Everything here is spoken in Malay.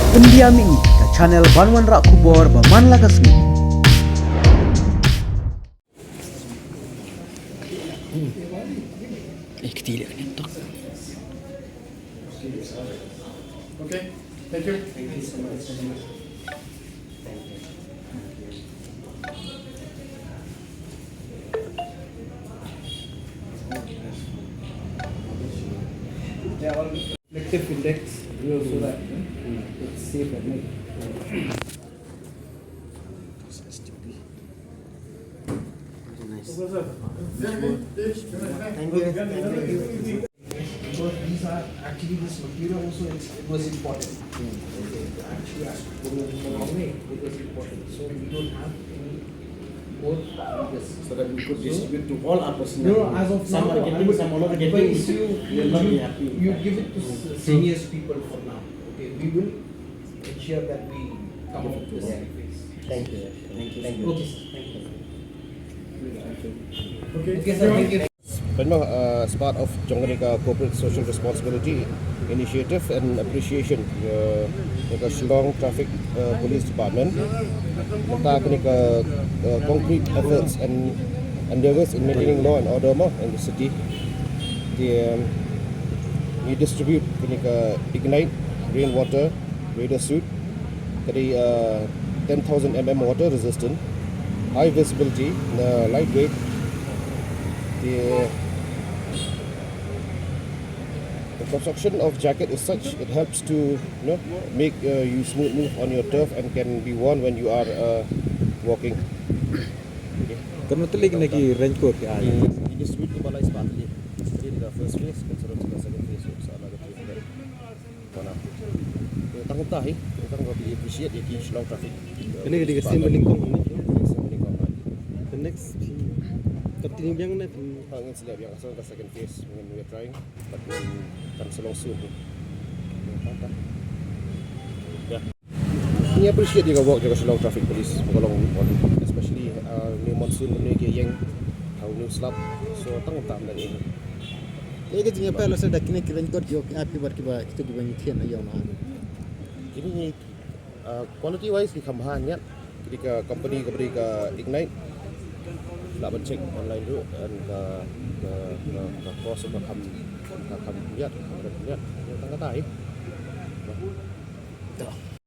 Pendiami ke channel Banwan Rak Kubor Baman Lakasmi. Kecil ni tu. Okay, thank you. Thank you so much. Yeah, all reflective index so that it's safe at night. Thank you. Because these are actually this material also it was important. Actually, as for a long way, it was important. So we don't have any more this. So that we could distribute to all our personnel. No, as of some now, are getting, some are not but getting. if We will not be happy. you give it to seniors people for now. Okay, we will ensure that we come up with this phase. Thank you. Thank you. Thank you. Okay, sir. Thank you. Okay, sir. Thank you. As part of Jonganika Corporate Social Responsibility Initiative and Appreciation, the Shillong Traffic Police Department, kita concrete efforts and endeavors in maintaining law and order in the city. We distribute ignite rainwater radar suit, 10,000 mm water resistant, high visibility, lightweight. The construction of jacket is such it helps to make you smooth move on your turf and can be worn when you are walking. Kamu tu lagi nak Raiñcoat ke ada? Di distribute ke balai sepatutnya. Jadi di first phase, consider the second phase, so ada tu. Mana? Tanggung tahi, tanggung lebih appreciate ya ki Shillong Traffic. Ini di kesim melingkung ni. The next kapten yang nak Hangin selap yang asal ke second phase when we are trying, but when comes along soon. Yeah. Ini appreciate juga work jaga Shillong Traffic Police, tolong especially new monsoon ni ke yang tahu new slab, so tanggung tak dari ini. Ini kita apa lalu sudah kini Raiñcoat yo api berkibar itu banyak tian ayam nah. Ini quality wise di kambahannya, ketika company kepada Ignite nak cek online dulu dan ke course untuk lihat tangga tahu.